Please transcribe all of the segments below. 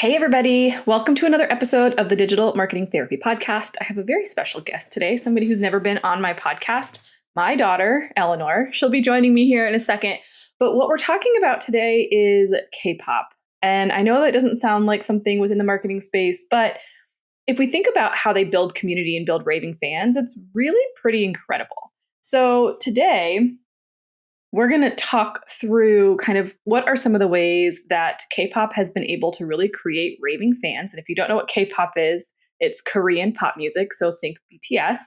Hey, everybody. Welcome to another episode of the Digital Marketing Therapy Podcast. I have a very special guest today, somebody who's never been on my podcast, my daughter, Eleanor. She'll be joining me here in a second. But what we're talking about today is Kpop. And I know that doesn't sound like something within the marketing space, but if we think about how they build community and build raving fans, it's really pretty incredible. So today, we're going to talk through kind of what are some of the ways that K-pop has been able to really create raving fans. And if you don't know what K-pop is, it's Korean pop music, so think BTS.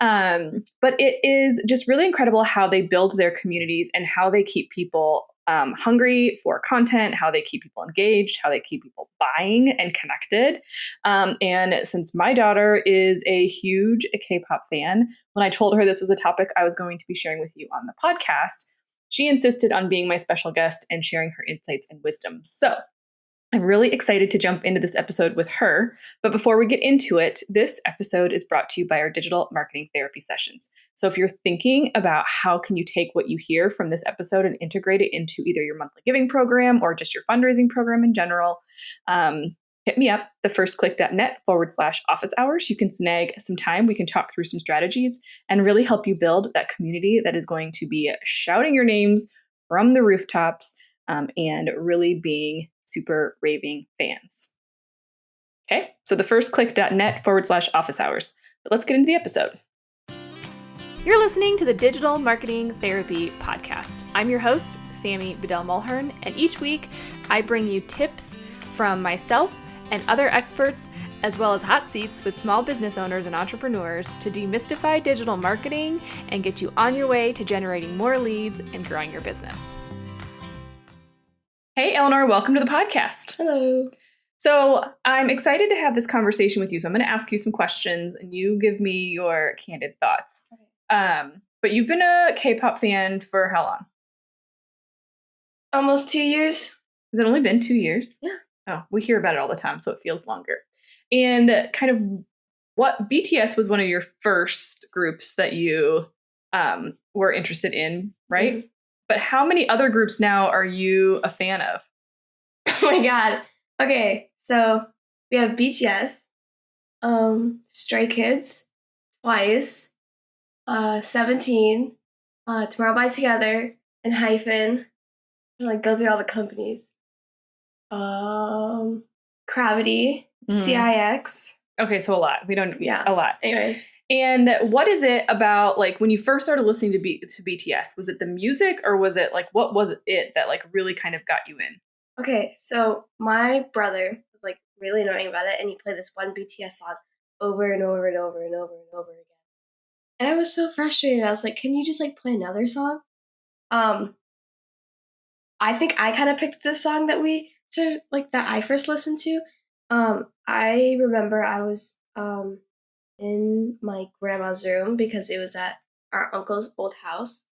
But it is just really incredible how they build their communities and how they keep people hungry for content, how they keep people engaged, how they keep people buying and connected. And since my daughter is a huge K-pop fan, when I told her this was a topic I was going to be sharing with you on the podcast, she insisted on being my special guest and sharing her insights and wisdom. So I'm really excited to jump into this episode with her. But before we get into it, this episode is brought to you by our digital marketing therapy sessions. So if you're thinking about how can you take what you hear from this episode and integrate it into either your monthly giving program or just your fundraising program in general, hit me up, thefirstclick.net/office hours. You can snag some time. We can talk through some strategies and really help you build that community that is going to be shouting your names from the rooftops and really being super raving fans. Okay, so thefirstclick.net/office hours. But let's get into the episode. You're listening to the Digital Marketing Therapy Podcast. I'm your host, Sammy Bedell-Mulhern, and each week I bring you tips from myself and other experts, as well as hot seats with small business owners and entrepreneurs to demystify digital marketing and get you on your way to generating more leads and growing your business. Hey, Eleanor, welcome to the podcast. Hello. So I'm excited to have this conversation with you. So I'm going to ask you some questions and you give me your candid thoughts. But you've been a K-pop fan for how long? Almost 2 years. Has it only been 2 years? Yeah. Oh, we hear about it all the time, so it feels longer. And kind of what BTS was one of your first groups that you were interested in, right? Mm-hmm. But how many other groups now are you a fan of? Oh my God. Okay, so we have BTS, Stray Kids, Twice, 17, Tomorrow by Together, and Hyphen. Like go through all the companies. Gravity, CIX. Okay, so a lot. We don't. Yeah, a lot. Anyway. And what is it about, like, when you first started listening to BTS? Was it the music, or was it like, what was it that like really kind of got you in? Okay, so my brother was like really annoying about it, and he played this one BTS song over and over and over and over and over again. And I was so frustrated. I was like, can you just like play another song? I think I kind of picked this song that we started, like that I first listened to. I remember I was in my grandma's room because it was at our uncle's old house,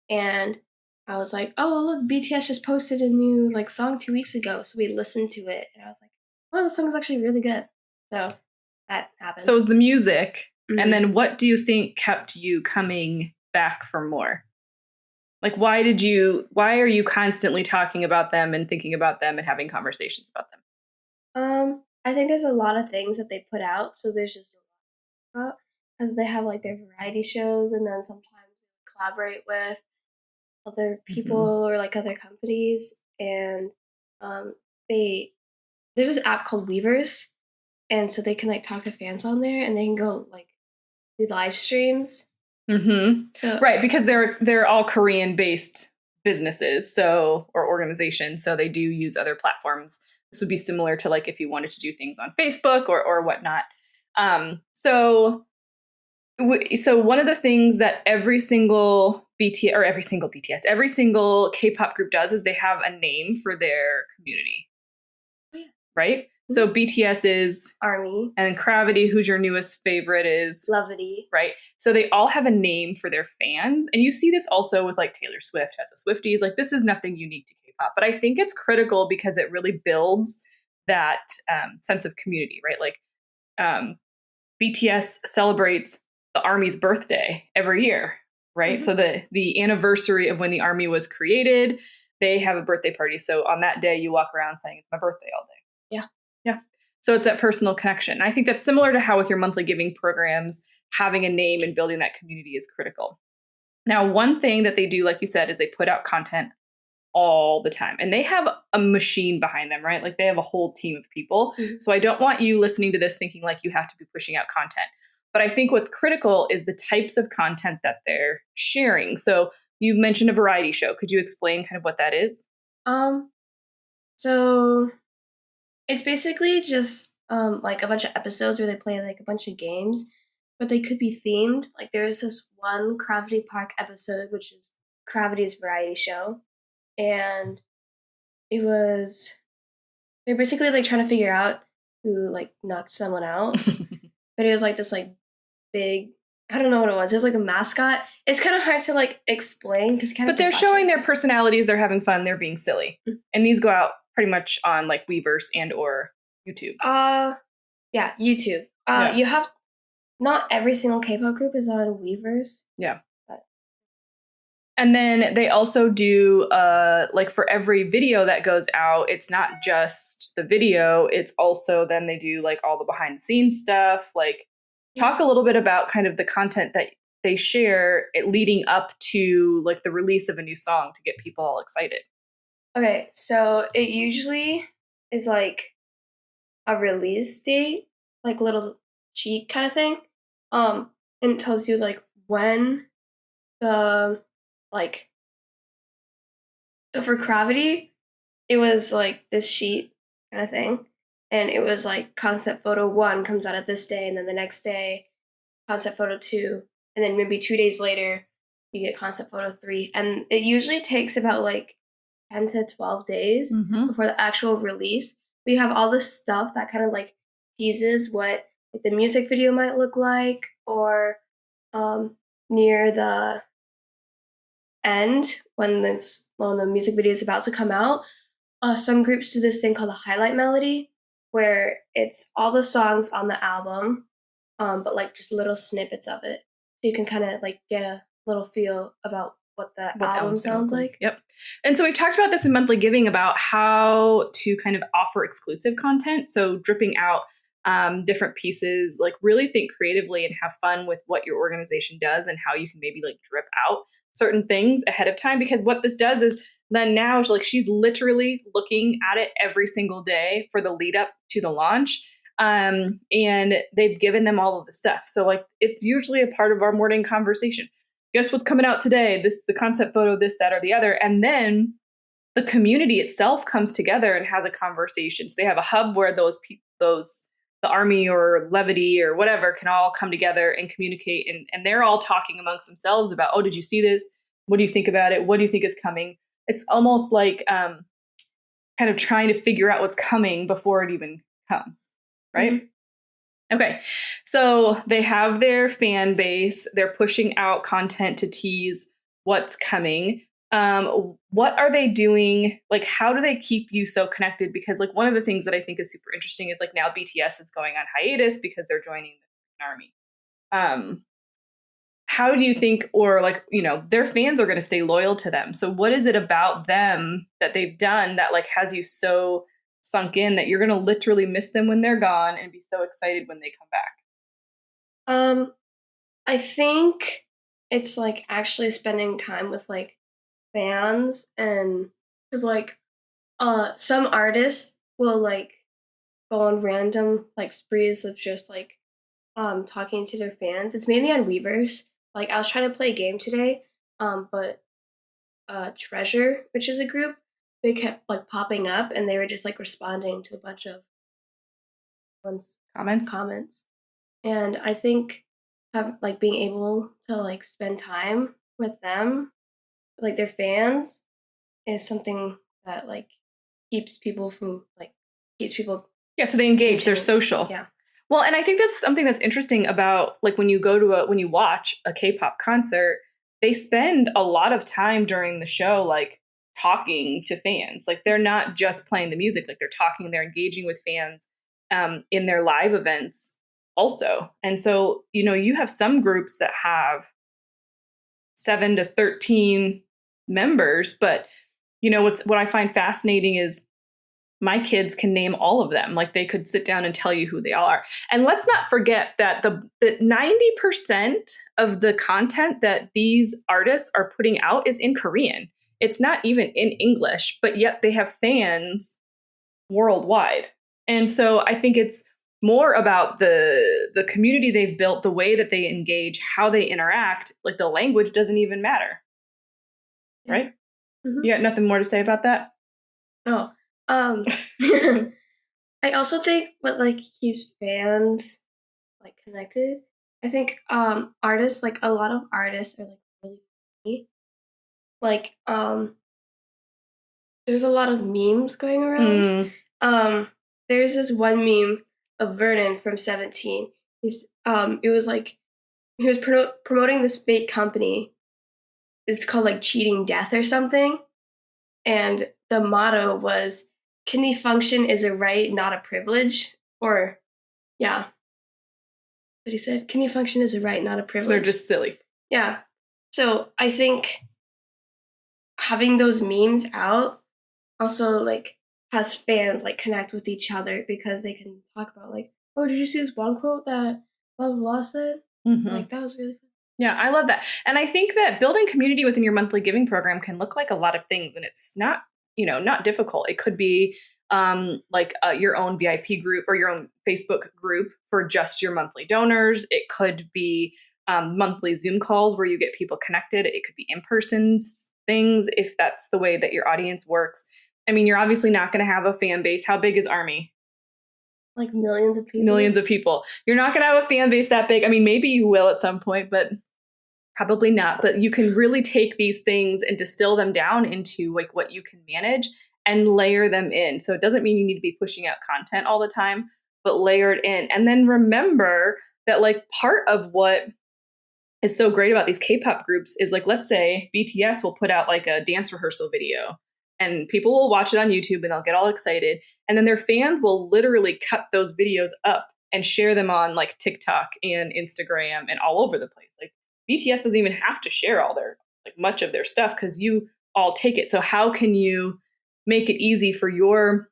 and I was like, oh look, BTS just posted a new like song 2 weeks ago, so we listened to it, and I was like, oh, the song is actually really good. So that happened. So it was the music, and then what do you think kept you coming back for more? Like, why are you constantly talking about them and thinking about them and having conversations about them? I think there's a lot of things that they put out, so there's just a lot because they have like their variety shows, and then sometimes they collaborate with other people or like other companies, and there's this app called Weavers, and so they can like talk to fans on there, and they can go like do live streams. So, right, because they're all Korean-based businesses, or organizations, so they do use other platforms. This would be similar to like if you wanted to do things on Facebook or whatnot. So one of the things that every single K-pop group does is they have a name for their community, right? So BTS is ARMY, and Gravity, who's your newest favorite, is Lovity, right? So they all have a name for their fans, and you see this also with like Taylor Swift has the Swifties. Like, this is nothing unique to K-pop, but I think it's critical because it really builds that sense of community, right? Like BTS celebrates the ARMY's birthday every year, right? So the anniversary of when the ARMY was created, they have a birthday party. So on that day, you walk around saying it's my birthday all day. Yeah. So it's that personal connection. And I think that's similar to how with your monthly giving programs, having a name and building that community is critical. Now, one thing that they do, like you said, is they put out content all the time. And they have a machine behind them, right? Like they have a whole team of people. Mm-hmm. So I don't want you listening to this thinking like you have to be pushing out content. But I think what's critical is the types of content that they're sharing. So you mentioned a variety show. Could you explain kind of what that is? So it's basically just like a bunch of episodes where they play like a bunch of games, but they could be themed. Like there's this one Gravity Park episode, which is Gravity's variety show, and they're basically like trying to figure out who like knocked someone out. But it was like this like big, I don't know what it was. It was like a mascot. It's kind of hard to like explain because But they're showing their personalities. They're having fun. They're being silly. Mm-hmm. And these go out pretty much on like Weverse and or YouTube. Yeah, YouTube. You have not every single K-pop group is on Weverse. Yeah. And then they also do like for every video that goes out, it's not just the video, it's also then they do like all the behind the scenes stuff. Like talk a little bit about kind of the content that they share leading up to like the release of a new song to get people all excited. Okay, so it usually is like a release date, like little cheat kind of thing. And it tells you like when the like, so for Gravity, it was like this sheet kind of thing. And it was like concept photo 1 comes out at this day, and then the next day, concept photo 2, and then maybe 2 days later, you get concept photo 3. And it usually takes about like 10 to 12 days before the actual release. We have all this stuff that kind of like teases what like, the music video might look like, or near the end when the music video is about to come out. Some groups do this thing called a highlight melody, where it's all the songs on the album, but like just little snippets of it, so you can kind of like get a little feel about what the album sounds like. Yep. And so we've talked about this in monthly giving about how to kind of offer exclusive content. So dripping out different pieces, like really think creatively and have fun with what your organization does and how you can maybe like drip out certain things ahead of time. Because what this does is then now like she's literally looking at it every single day for the lead up to the launch. And they've given them all of the stuff. So like it's usually a part of our morning conversation. Guess what's coming out today? This, the concept photo, this, that, or the other. And then the community itself comes together and has a conversation. So they have a hub where those the army or levity or whatever can all come together and communicate. And they're all talking amongst themselves about, oh, did you see this? What do you think about it? What do you think is coming? It's almost like kind of trying to figure out what's coming before it even comes, right? Mm-hmm. Okay, so they have their fan base. They're pushing out content to tease what's coming. What are they doing? Like, how do they keep you so connected? Because like one of the things that I think is super interesting is like now BTS is going on hiatus because they're joining the army. How do you think, or like, you know, their fans are going to stay loyal to them. So what is it about them that they've done that like has you so sunk in that you're going to literally miss them when they're gone and be so excited when they come back? I think it's like actually spending time with like fans, and because like some artists will like go on random like sprees of just like talking to their fans. It's mainly on Weverse. Like I was trying to play a game today, but Treasure, which is a group, they kept like popping up and they were just like responding to a bunch of comments. And I think like being able to like spend time with them, like their fans, is something that like keeps people. Yeah, so they engage, they're social. Yeah. Well, and I think that's something that's interesting about like when you watch a K-pop concert, they spend a lot of time during the show like talking to fans. Like they're not just playing the music, like they're talking, they're engaging with fans in their live events also. And so, you know, you have some groups that have 7 to 13 members, but you know what I find fascinating is my kids can name all of them. Like they could sit down and tell you who they all are. And let's not forget that that 90% of the content that these artists are putting out is in Korean. It's not even in English, but yet they have fans worldwide. And so I think it's more about the community they've built, the way that they engage, how they interact. Like the language doesn't even matter. Right? Mm-hmm. You got nothing more to say about that? Oh. I also think what like keeps fans like connected. I think artists, like a lot of artists are like really funny. Like there's a lot of memes going around. There's this one meme of Vernon from 17. It was like he was promoting this fake company. It's called like Cheating Death or something. And the motto was kidney function is a right, not a privilege. Or yeah. But he said kidney function is a right, not a privilege. So they're just silly. Yeah. So I think having those memes out also like has fans like connect with each other because they can talk about like, oh, did you see this one quote that blah blah blah said? Like that was really fun. Yeah, I love that. And I think that building community within your monthly giving program can look like a lot of things, and it's not, not difficult. It could be your own VIP group or your own Facebook group for just your monthly donors. It could be monthly Zoom calls where you get people connected. It could be in-person things if that's the way that your audience works. I mean, you're obviously not going to have a fan base. How big is Army? Like millions of people. Millions of people. You're not going to have a fan base that big. I mean, maybe you will at some point, but probably not. But you can really take these things and distill them down into like what you can manage and layer them in. So it doesn't mean you need to be pushing out content all the time, but layer it in. And then remember that like part of what is so great about these K-pop groups is like, let's say BTS will put out like a dance rehearsal video and people will watch it on YouTube and they'll get all excited. And then their fans will literally cut those videos up and share them on like TikTok and Instagram and all over the place. Like BTS doesn't even have to share all their, like much of their stuff because you all take it. So how can you make it easy for your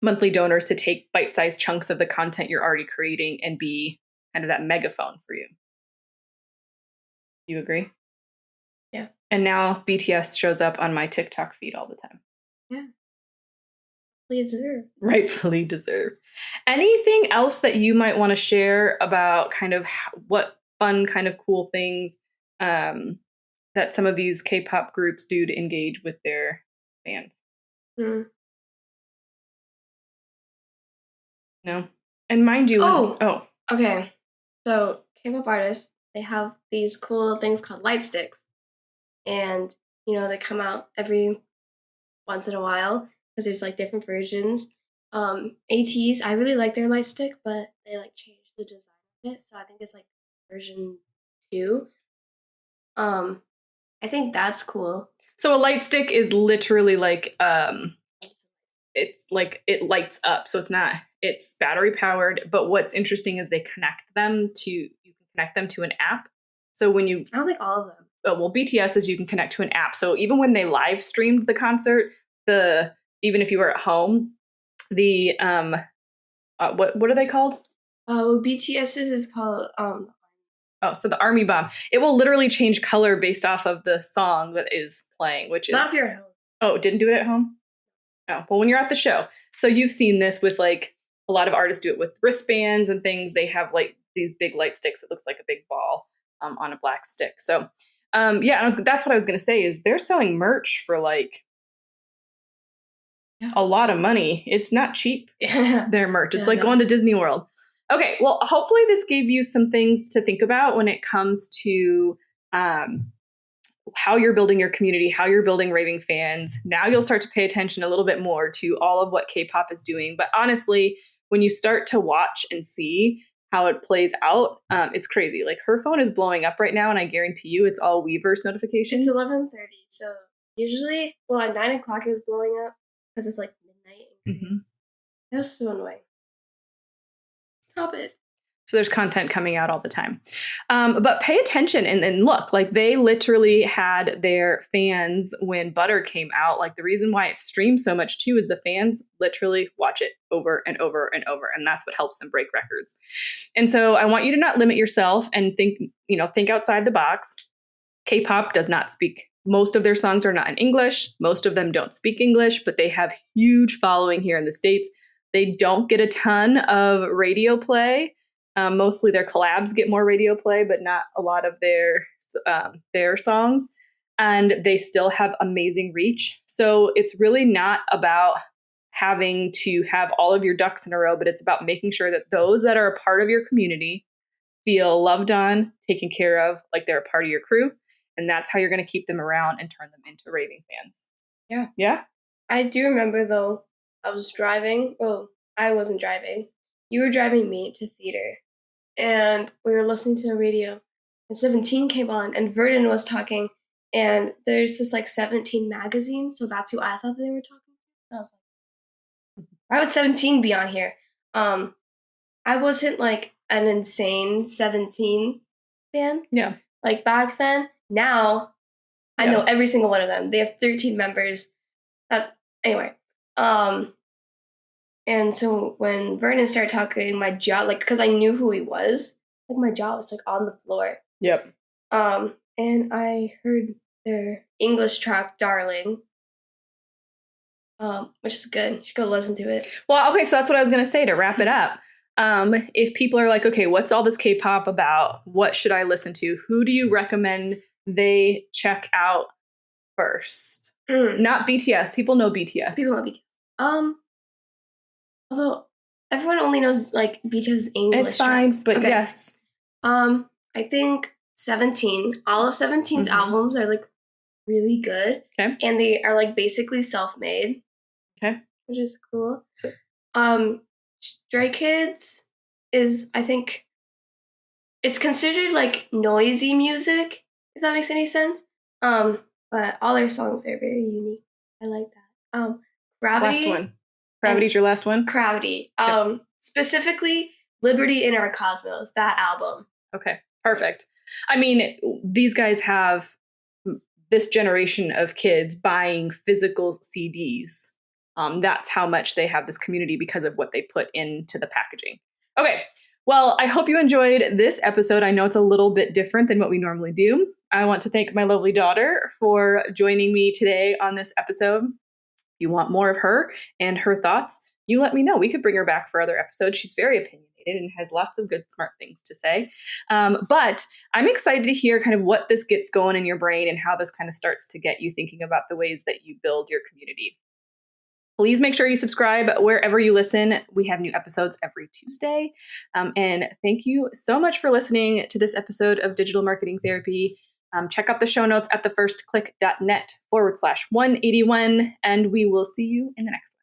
monthly donors to take bite-sized chunks of the content you're already creating and be kind of that megaphone for you? You agree? Yeah. And now BTS shows up on my TikTok feed all the time. Yeah. Rightfully deserved. Anything else that you might want to share about kind of what fun kind of cool things that some of these K-pop groups do to engage with their fans? No. And mind you, okay. So K-pop artists, they have these cool little things called light sticks. And, they come out every once in a while because there's like different versions. ATs, I really like their light stick, but they like changed the design of it. So I think it's like version 2. I think that's cool. So a light stick is literally like it's like it lights up. So it's battery powered, but what's interesting is you can connect them to an app. So when you I don't think all of them. Oh, well, BTS is you can connect to an app. So even when they live streamed the concert, even if you were at home, the what are they called? BTS's is called so the Army Bomb. It will literally change color based off of the song that is playing, which is not if you're at home. Oh, didn't do it at home? Oh, well, when you're at the show. So you've seen this with like a lot of artists do it with wristbands and things. They have like these big light sticks. It looks like a big ball on a black stick. So that's what I was going to say is they're selling merch for like a lot of money. It's not cheap, their merch. It's going to Disney World. Okay, well, hopefully this gave you some things to think about when it comes to how you're building your community, how you're building raving fans. Now you'll start to pay attention a little bit more to all of what K-pop is doing. But honestly, when you start to watch and see how it plays out, it's crazy. Like her phone is blowing up right now, and I guarantee you it's all Weverse notifications. It's 11:30, so usually, at 9 o'clock it was blowing up because it's like midnight. Mm-hmm. That was so annoying. Stop it. So there's content coming out all the time. But pay attention and look, like they literally had their fans when Butter came out. Like the reason why it streams so much too is the fans literally watch it over and over and over. And that's what helps them break records. And so I want you to not limit yourself and think outside the box. K-pop does not speak. Most of their songs are not in English. Most of them don't speak English, but they have huge following here in the States. They don't get a ton of radio play. Mostly their collabs get more radio play, but not a lot of their songs. And they still have amazing reach. So it's really not about having to have all of your ducks in a row, but it's about making sure that those that are a part of your community feel loved on, taken care of, like they're a part of your crew. And that's how you're going to keep them around and turn them into raving fans. Yeah. Yeah? I do remember, though, I was driving. Well, I wasn't driving. You were driving me to theater. And we were listening to the radio. And 17 came on. And Verdon was talking. And there's this, 17 magazine. So that's who I thought they were talking to. I was like, why would 17 be on here? I wasn't, an insane 17 fan. Yeah. Back then. Now, I know every single one of them. They have 13 members. Anyway. And so when Vernon started talking, my jaw, because I knew who he was, my jaw was, on the floor. Yep. And I heard their English track, Darling, which is good. You should go listen to it. Well, okay, so that's what I was going to say to wrap it up. If people are like, okay, what's all this K-pop about? What should I listen to? Who do you recommend they check out first? Not BTS. People know BTS. People know BTS. Although everyone only knows BTS English. It's fine, tracks. but okay. Yes. I think 17. All of 17's albums are really good. Okay. And they are basically self-made. Okay. Which is cool. So, Stray Kids is, I think, it's considered noisy music, if that makes any sense. But all their songs are very unique. I like that. Gravity. Last one. Gravity's your last one? Gravity. Okay. Specifically, Liberty in Our Cosmos, that album. Okay, perfect. I mean, these guys have this generation of kids buying physical CDs. That's how much they have this community because of what they put into the packaging. Okay, well, I hope you enjoyed this episode. I know it's a little bit different than what we normally do. I want to thank my lovely daughter for joining me today on this episode. If you want more of her and her thoughts, you let me know. We could bring her back for other episodes. She's very opinionated and has lots of good, smart things to say. But I'm excited to hear kind of what this gets going in your brain and how this kind of starts to get you thinking about the ways that you build your community. Please make sure you subscribe wherever you listen. We have new episodes every Tuesday. And thank you so much for listening to this episode of Digital Marketing Therapy. Check out the show notes at thefirstclick.net/181, and we will see you in the next one.